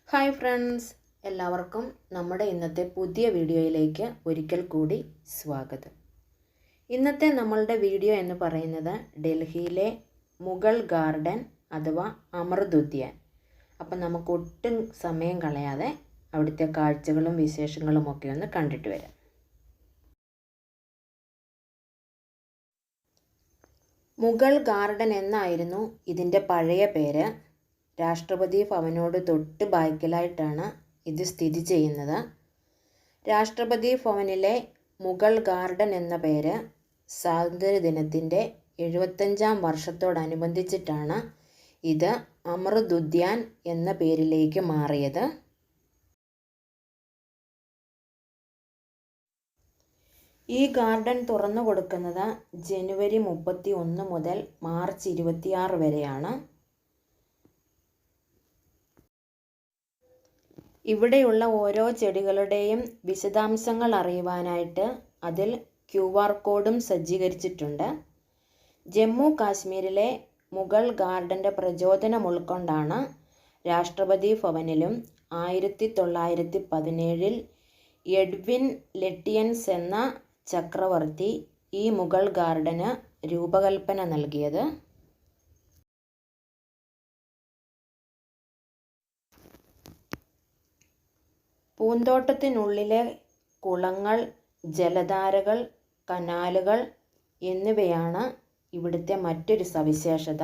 Hi friends, എല്ലാവർക്കും നമ്മുടെ ഇന്നത്തെ പുതിയ വീഡിയോയിലേക്ക് ഒരിക്കൽ കൂടി സ്വാഗതം. ഇന്നത്തെ നമ്മളുടെ വീഡിയോ എന്ന് പറയുന്നത് ഡൽഹിയിലെ മുഗൾ ഗാർഡൻ അഥവാ അമൃത് ഉദ്യാൻ. അപ്പം നമുക്ക് ഒട്ടും സമയം കളയാതെ അവിടുത്തെ കാഴ്ചകളും വിശേഷങ്ങളും ഒക്കെ ഒന്ന് കണ്ടിട്ട് വരാം. മുഗൾ ഗാർഡൻ എന്നായിരുന്നു ഇതിൻ്റെ പഴയ പേര്. രാഷ്ട്രപതി ഭവനോട് തൊട്ട് ബാക്കിലായിട്ടാണ് ഇത് സ്ഥിതി ചെയ്യുന്നത്. രാഷ്ട്രപതി ഭവനിലെ മുഗൾ ഗാർഡൻ എന്ന പേര് സ്വാതന്ത്ര്യദിനത്തിൻ്റെ 75ാം വർഷത്തോടനുബന്ധിച്ചിട്ടാണ് ഇത് അമൃത് ഉദ്യാൻ എന്ന പേരിലേക്ക് മാറിയത്. ഈ ഗാർഡൻ തുറന്നു കൊടുക്കുന്നത് ജനുവരി 31 മുതൽ മാർച്ച് 26 വരെയാണ്. ഇവിടെയുള്ള ഓരോ ചെടികളുടെയും വിശദാംശങ്ങൾ അറിയുവാനായിട്ട് അതിൽ QR കോഡും സജ്ജീകരിച്ചിട്ടുണ്ട്. ജമ്മു കാശ്മീരിലെ മുഗൾ ഗാർഡൻ്റെ പ്രചോദനം ഉൾക്കൊണ്ടാണ് രാഷ്ട്രപതി ഭവനിലും 1917 എഡ്വിൻ ലെറ്റിയൻസ് എന്ന ചക്രവർത്തി ഈ മുഗൾ ഗാർഡന് രൂപകൽപ്പന നൽകിയത്. പൂന്തോട്ടത്തിനുള്ളിലെ കുളങ്ങൾ, ജലധാരകൾ, കനാലുകൾ എന്നിവയാണ് ഇവിടുത്തെ മറ്റൊരു സവിശേഷത.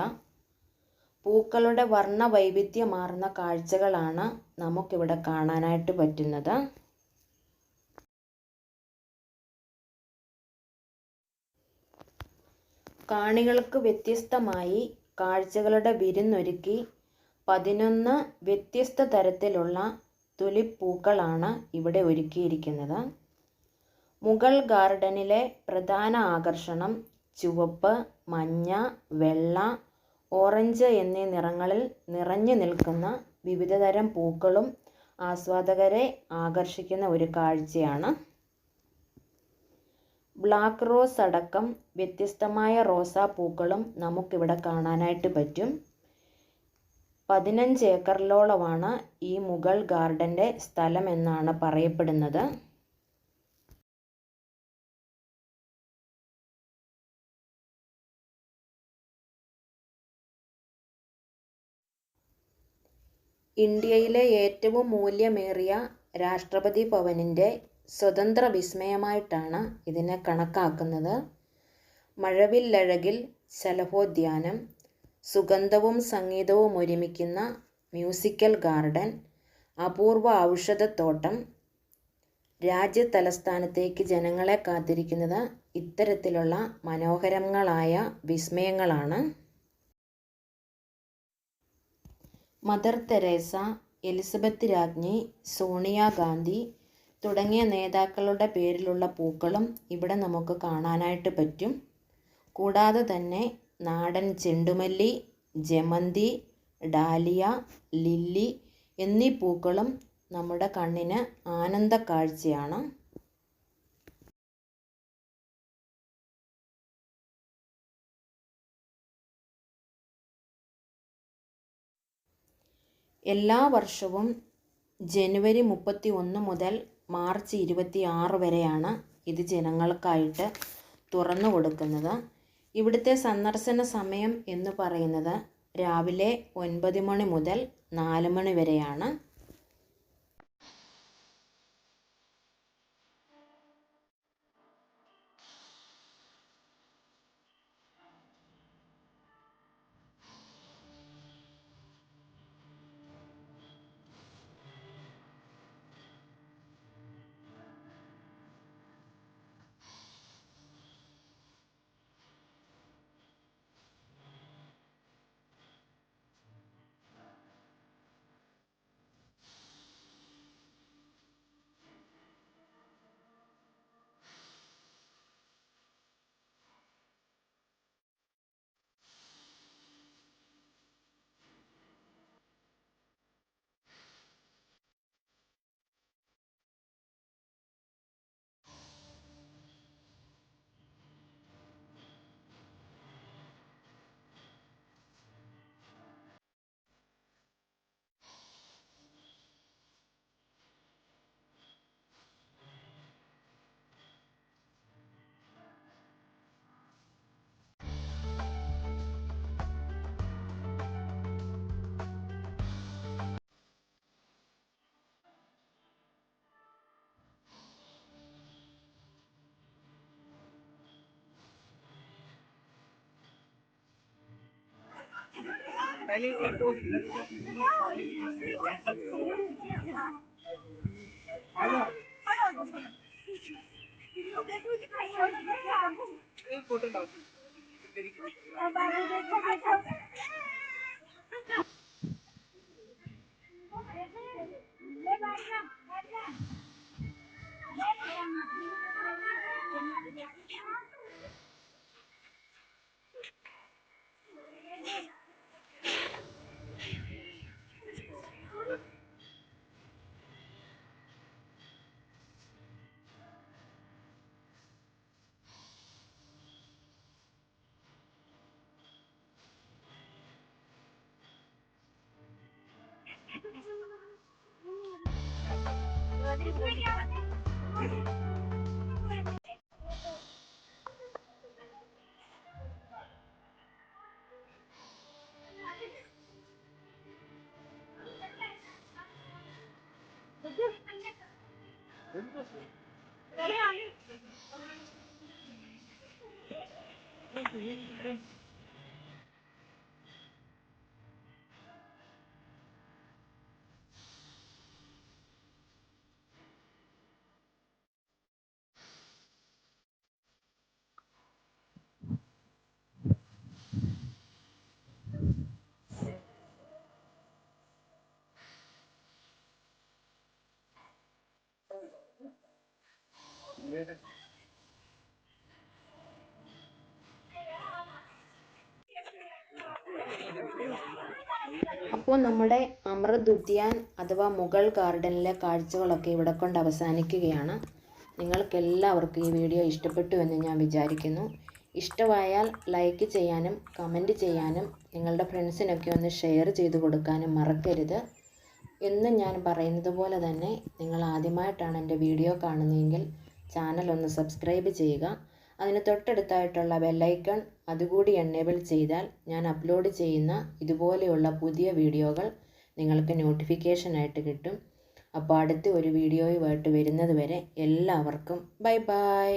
പൂക്കളുടെ വർണ്ണവൈവിധ്യമാർന്ന കാഴ്ചകളാണ് നമുക്കിവിടെ കാണാനായിട്ട് പറ്റുന്നത്. കാണികൾക്ക് വ്യത്യസ്തമായി കാഴ്ചകളുടെ വിരുന്നൊരുക്കി 11 വ്യത്യസ്ത തരത്തിലുള്ള തുലിപ്പൂക്കളാണ് ഇവിടെ ഒരുക്കിയിരിക്കുന്നത്. മുഗൾ ഗാർഡനിലെ പ്രധാന ആകർഷണം ചുവപ്പ്, മഞ്ഞ, വെള്ള, ഓറഞ്ച് എന്നീ നിറങ്ങളിൽ നിറഞ്ഞു നിൽക്കുന്ന വിവിധതരം പൂക്കളും ആസ്വാദകരെ ആകർഷിക്കുന്ന ഒരു കാഴ്ചയാണ്. ബ്ലാക്ക് റോസ് അടക്കം വ്യത്യസ്തമായ റോസാപ്പൂക്കളും നമുക്കിവിടെ കാണാനായിട്ട് പറ്റും. 15 ഏക്കറിലോളമാണ് ഈ മുഗൾ ഗാർഡൻ്റെ സ്ഥലം എന്നാണ് പറയപ്പെടുന്നത്. ഇന്ത്യയിലെ ഏറ്റവും മൂല്യമേറിയ രാഷ്ട്രപതി ഭവനിൻ്റെ സ്വതന്ത്ര വിസ്മയമായിട്ടാണ് ഇതിനെ കണക്കാക്കുന്നത്. മഴവില്ലഴകിൽ ശലഭോദ്യാനം, സുഗന്ധവും സംഗീതവും ഒരുമിക്കുന്ന മ്യൂസിക്കൽ ഗാർഡൻ, അപൂർവ ഔഷധത്തോട്ടം. രാജ്യതലസ്ഥാനത്തേക്ക് ജനങ്ങളെ കാത്തിരിക്കുന്നത് ഇത്തരത്തിലുള്ള മനോഹരങ്ങളായ വിസ്മയങ്ങളാണ്. മദർ തെരേസ, എലിസബത്ത് രാജ്ഞി, സോണിയാഗാന്ധി തുടങ്ങിയ നേതാക്കളുടെ പേരിലുള്ള പൂക്കളും ഇവിടെ നമുക്ക് കാണാനായിട്ട് പറ്റും. കൂടാതെ തന്നെ നാടൻ ചെണ്ടുമല്ലി, ജമന്തി, ഡാലിയ, ലില്ലി എന്നീ പൂക്കളും നമ്മുടെ കണ്ണിന് ആനന്ദ കാഴ്ചയാണ്. എല്ലാ വർഷവും ജനുവരി 31 മുതൽ മാർച്ച് 26 വരെയാണ് ഇത് ജനങ്ങൾക്കായിട്ട് തുറന്നു കൊടുക്കുന്നത്. ഇവിടുത്തെ സന്ദർശന സമയം എന്ന് പറയുന്നത് രാവിലെ 9 മണി മുതൽ 4 മണി വരെയാണ്. അപ്പോൾ നമ്മുടെ അമൃത് ഉദ്യാൻ അഥവാ മുഗൾ ഗാർഡനിലെ കാഴ്ചകളൊക്കെ ഇവിടെ കൊണ്ട് അവസാനിക്കുകയാണ്. നിങ്ങൾക്കെല്ലാവർക്കും ഈ വീഡിയോ ഇഷ്ടപ്പെട്ടു എന്ന് ഞാൻ വിചാരിക്കുന്നു. ഇഷ്ടമായാൽ ലൈക്ക് ചെയ്യാനും കമൻറ്റ് ചെയ്യാനും നിങ്ങളുടെ ഫ്രണ്ട്സിനൊക്കെ ഒന്ന് ഷെയർ ചെയ്ത് കൊടുക്കാനും മറക്കരുത്. എന്നും ഞാൻ പറയുന്നത് പോലെ തന്നെ നിങ്ങൾ ആദ്യമായിട്ടാണ് എൻ്റെ വീഡിയോ കാണുന്നതെങ്കിൽ ചാനൽ ഒന്ന് സബ്സ്ക്രൈബ് ചെയ്യുക. അതിന് തൊട്ടടുത്തായിട്ടുള്ള ബെല്ലൈക്കൺ അതുകൂടി എനേബിൾ ചെയ്താൽ ഞാൻ അപ്ലോഡ് ചെയ്യുന്ന ഇതുപോലെയുള്ള പുതിയ വീഡിയോകൾ നിങ്ങൾക്ക് നോട്ടിഫിക്കേഷനായിട്ട് കിട്ടും. അപ്പോൾ അടുത്ത ഒരു വീഡിയോയുമായിട്ട് വരുന്നത് വരെ എല്ലാവർക്കും ബൈ ബൈ.